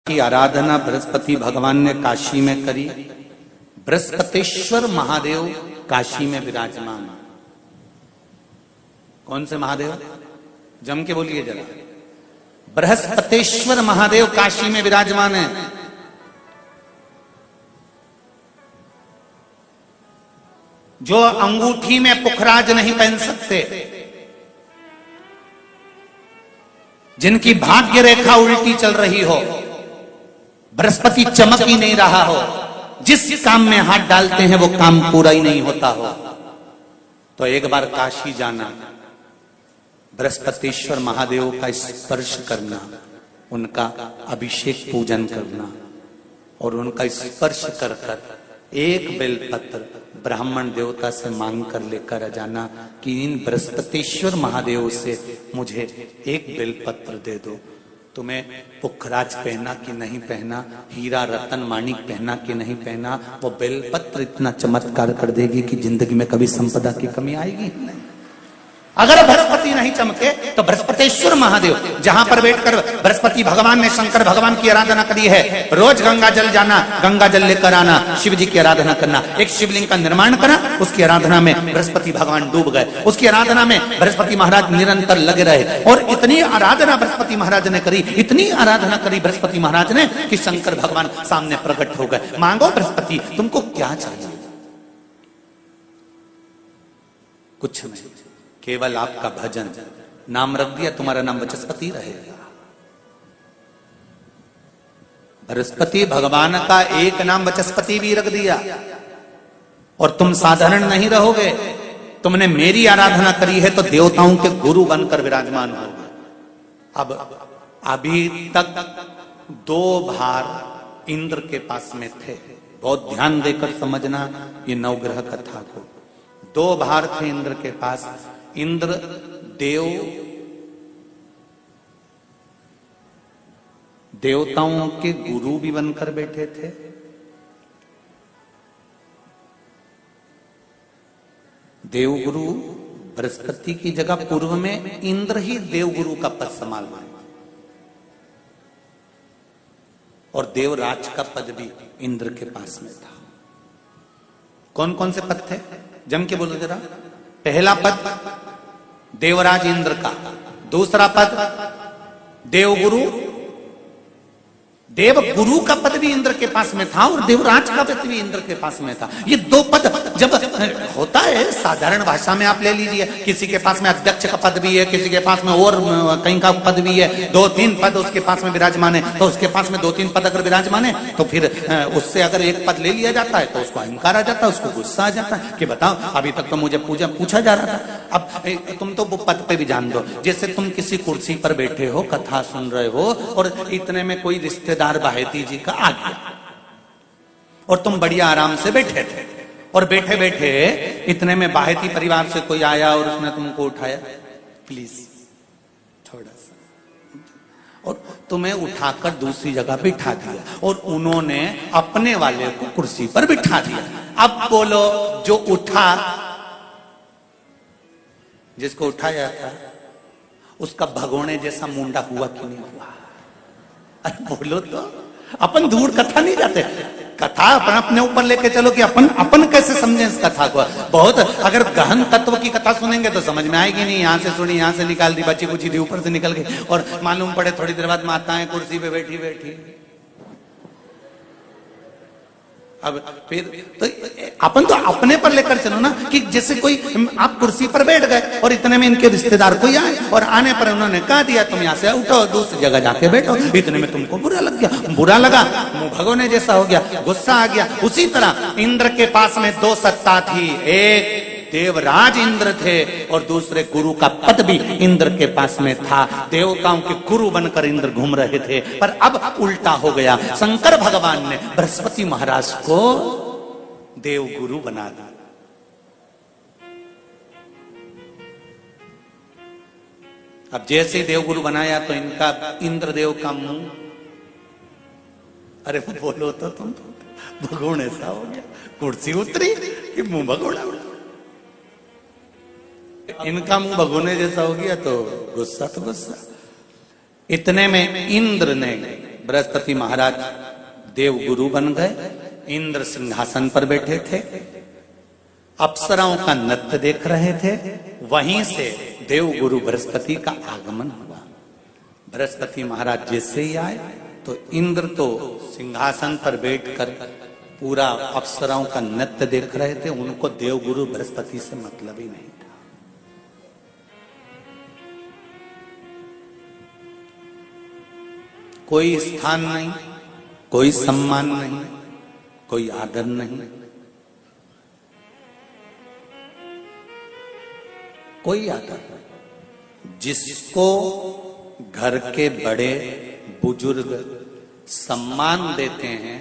की आराधना बृहस्पति भगवान ने काशी में करी। बृहस्पतेश्वर महादेव काशी में विराजमान। कौन से महादेव? जम के बोलिए जरा। बृहस्पतेश्वर महादेव काशी में विराजमान है। जो अंगूठी में पुखराज नहीं पहन सकते, जिनकी भाग्य रेखा उल्टी चल रही हो, बृहस्पति चमक ही नहीं रहा हो, जिस काम में हाथ डालते हैं वो काम पूरा ही नहीं होता हो, तो एक बार काशी जाना, बृहस्पतेश्वर महादेव का स्पर्श करना, उनका अभिषेक पूजन करना और उनका स्पर्श कर कर एक बेलपत्र ब्राह्मण देवता से मांग कर लेकर जाना कि इन बृहस्पतेश्वर महादेव से मुझे एक बेलपत्र दे दो। तुम्हें पुखराज पहना कि नहीं पहना, हीरा रतन माणिक पहना कि नहीं पहना, वो बेलपत्र इतना चमत्कार कर देगी कि जिंदगी में कभी संपदा की कमी आएगी नहीं। अगर बृहस्पति नहीं चमके तो बृहस्पतेश्वर महादेव, जहां पर बैठकर बृहस्पति भगवान ने शंकर भगवान की आराधना करी है, रोज गंगा जल जाना, गंगा जल लेकर आना, शिव जी की आराधना करना, एक शिवलिंग का निर्माण करा, उसकी आराधना में बृहस्पति भगवान डूब गए, उसकी आराधना में बृहस्पति महाराज निरंतर लगे रहे। और इतनी आराधना बृहस्पति महाराज ने करी, इतनी आराधना करी बृहस्पति महाराज ने कि शंकर भगवान सामने प्रकट हो गए। मांगो बृहस्पति, तुमको क्या चाहिए? कुछ नहीं, केवल आपका भजन। नाम रख दिया, तुम्हारा नाम बृहस्पति रहेगा। बृहस्पति भगवान का एक नाम बृहस्पति भी रख दिया और तुम साधारण नहीं रहोगे। तुमने मेरी आराधना करी है तो देवताओं के गुरु बनकर विराजमान होगे। अब अभी तक 2 भार इंद्र के पास में थे। बहुत ध्यान देकर समझना ये नवग्रह कथा को। 2 भार थे इंद्र के पास। इंद्र देवताओं के गुरु भी बनकर बैठे थे, देवगुरु बृहस्पति की जगह पूर्व में इंद्र ही देवगुरु का पद संभाल रहे और देवराज का पद भी इंद्र के पास में था। कौन कौन से पद थे? जम के बोलो जरा। पहला पद देवराज इंद्र का, दूसरा पद देवगुरु, देवगुरु का पद भी इंद्र के पास में था और देवराज का पद भी इंद्र के पास में था। ये 2 पद जब होता है साधारण भाषा में आप ले लीजिए, किसी के पास में अध्यक्ष का पद भी है, किसी के पास में और कहीं का पद भी है, 2-3 पद उसके पास में विराजमान है, तो उसके पास में 2-3 पद अगर विराजमान है तो फिर उससे अगर एक पद ले लिया जाता है तो उसको अहंकार आ जाता है, उसको गुस्सा आ जाता है कि बताओ अभी तक तो मुझे पूछा जा रहा था, अब तुम तो वो पद पे भी जान दो। जैसे तुम किसी कुर्सी पर बैठे हो, कथा सुन रहे हो और इतने में कोई रिश्तेदार बाहेती जी का आ गया और तुम बढ़िया आराम से बैठे थे और बैठे बैठे इतने में बाहेती परिवार से कोई आया और उसने तुमको उठाया, प्लीज थोड़ा सा, और तुम्हें उठाकर दूसरी जगह बिठा दिया और उन्होंने अपने वाले को कुर्सी पर बिठा दिया। अब बोलो, जो उठा, जिसको उठाया था उसका भगोने जैसा मुंडा हुआ कि नहीं हुआ? अरे बोलो तो। अपन दूर कथा नहीं जाते, कथा अपन अपने ऊपर लेके चलो कि अपन कैसे समझें इस कथा को। बहुत अगर गहन तत्व की कथा सुनेंगे तो समझ में आएगी नहीं। यहां से सुनी, यहां से निकाल दी, बची कुची थी, ऊपर से निकल गई और मालूम पड़े थोड़ी देर बाद माताएं कुर्सी पे बैठी बैठी। अब फिर तो अपन तो अपने पर लेकर चलो ना कि जैसे कोई आप कुर्सी पर बैठ गए और इतने में इनके रिश्तेदार कोई आए और आने पर उन्होंने कह दिया तुम यहाँ से उठो, दूसरी जगह जाके बैठो। इतने में तुमको बुरा लग गया, बुरा लगा, मुंह भगोने जैसा हो गया, गुस्सा आ गया। उसी तरह इंद्र के पास में 2 सत्ता थी, एक देवराज इंद्र थे और दूसरे गुरु का पद भी इंद्र के पास में था। देवताओं के गुरु बनकर इंद्र घूम रहे थे, पर अब उल्टा हो गया। शंकर भगवान ने बृहस्पति महाराज को देवगुरु बना दिया। अब जैसे ही देवगुरु बनाया तो इनका इंद्रदेव का मुंह, अरे बोलो तो तुम, भगोन ऐसा हो गया, कुर्सी उतरी कि मुंह भगोड़ा। इनका मुंह भगोने जैसा हो गया तो गुस्सा तो गुस्सा। इतने में इंद्र ने बृहस्पति महाराज देव गुरु बन गए, इंद्र सिंहासन पर बैठे थे, अप्सराओं का नृत्य देख रहे थे। वहीं से देव गुरु बृहस्पति का आगमन हुआ। बृहस्पति महाराज जैसे ही आए तो इंद्र तो सिंहासन पर बैठकर पूरा अप्सराओं का नृत्य देख रहे थे। उनको देव गुरु बृहस्पति से मतलब ही नहीं था। कोई स्थान नहीं, कोई सम्मान नहीं, कोई आदर नहीं, कोई आदर नहीं। जिसको घर के बड़े बुजुर्ग सम्मान देते हैं,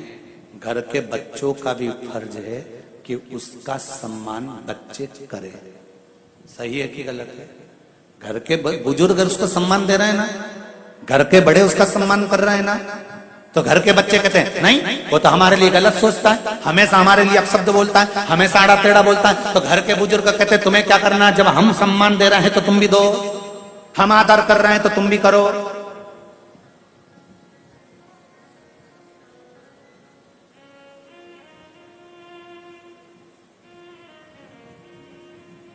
घर के बच्चों का भी फर्ज है कि उसका सम्मान बच्चे करें। सही है कि गलत है? घर के बुजुर्ग उसको सम्मान दे रहे हैं ना, घर के बड़े उसका सम्मान कर रहे हैं ना, तो घर के बच्चे कहते हैं नहीं, वो तो हमारे लिए गलत सोचता है, हमेशा हमारे लिए अपशब्द बोलता है, हमेशा आड़ा टेढ़ा बोलता है। तो घर के बुजुर्ग कहते हैं तुम्हें क्या करना है, जब हम सम्मान दे रहे हैं तो तुम भी दो, हम आदर कर रहे हैं तो तुम भी करो।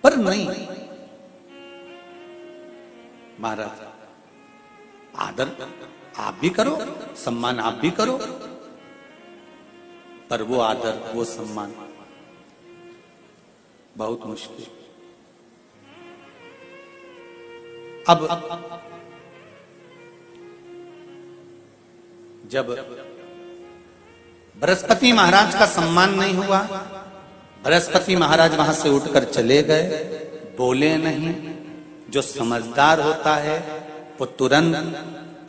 पर नहीं महाराज, आदर आप भी करो, सम्मान आप भी करो, पर वो आदर वो सम्मान बहुत मुश्किल। अब जब बृहस्पति महाराज का सम्मान नहीं हुआ, बृहस्पति महाराज वहां से उठकर चले गए, बोले नहीं। जो समझदार होता है वो तुरंत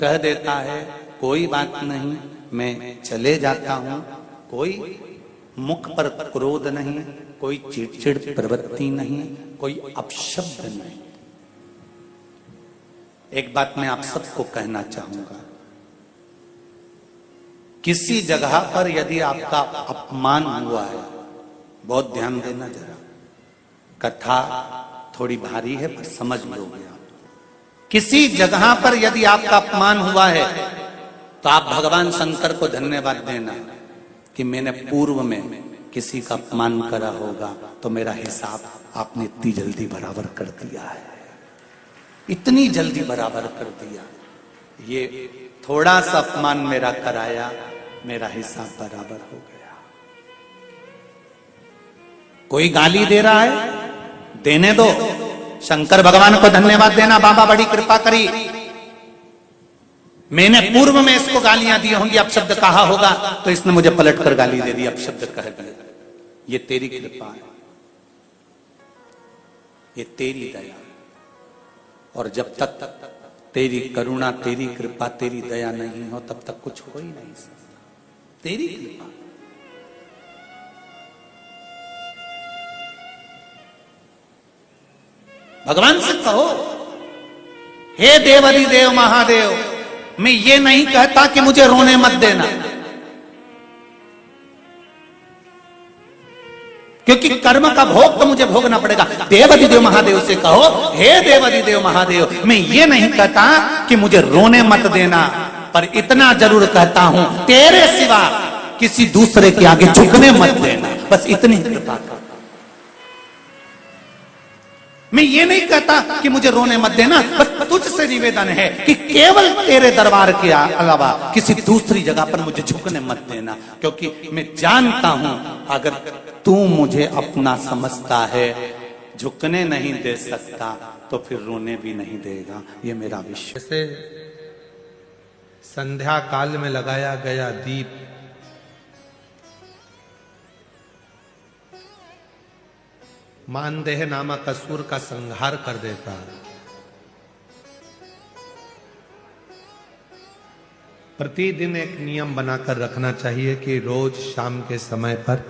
कह देता है कोई बात नहीं, मैं चले जाता हूं। कोई मुख पर क्रोध नहीं, कोई चिड़चिड़ प्रवृत्ति नहीं, कोई अपशब्द नहीं। एक बात मैं आप सबको कहना चाहूंगा, किसी जगह पर यदि आपका अपमान हुआ है, बहुत ध्यान देना जरा, कथा थोड़ी भारी है पर समझ लोगे आप। किसी जगह पर यदि आपका अपमान हुआ है तो आप भगवान शंकर को धन्यवाद देना कि मैंने पूर्व में किसी का अपमान करा होगा तो मेरा हिसाब आपने इतनी जल्दी बराबर कर दिया है, इतनी जल्दी बराबर कर दिया। ये थोड़ा सा अपमान मेरा कराया, मेरा हिसाब बराबर हो गया। कोई गाली दे रहा है, देने दो, शंकर भगवान को धन्यवाद देना, बाबा बड़ी कृपा करी, मैंने पूर्व में इसको गालियां दी होंगी, अपशब्द कहा होगा तो इसने मुझे पलट कर गाली दे दी, अपशब्द कह दिया। ये तेरी कृपा है, ये तेरी दया। और जब तक तेरी करुणा, तेरी कृपा, तेरी दया नहीं हो तब तक कुछ हो ही नहीं सकता। तेरी कृपा, भगवान से कहो, हे देवाधिदेव महादेव, मैं ये नहीं कहता कि मुझे रोने मत देना, क्योंकि कर्म का भोग तो मुझे भोगना पड़ेगा। देवाधिदेव महादेव से कहो, हे देवाधिदेव महादेव, मैं ये नहीं कहता कि मुझे रोने मत देना, पर इतना जरूर कहता हूं तेरे सिवा किसी दूसरे के आगे झुकने मत देना, बस इतनी कृपा कर। मैं ये नहीं कहता कि मुझे रोने मत देना, बस तुझसे निवेदन है कि केवल तेरे दरबार के अलावा किसी दूसरी जगह पर मुझे झुकने मत देना, क्योंकि मैं जानता हूं अगर तू मुझे अपना समझता है, झुकने नहीं दे सकता तो फिर रोने भी नहीं देगा। ये मेरा विश्वास। जैसे संध्या काल में लगाया गया दीप मानदेह नामक असुर का संहार कर देता, प्रतिदिन एक नियम बनाकर रखना चाहिए कि रोज शाम के समय पर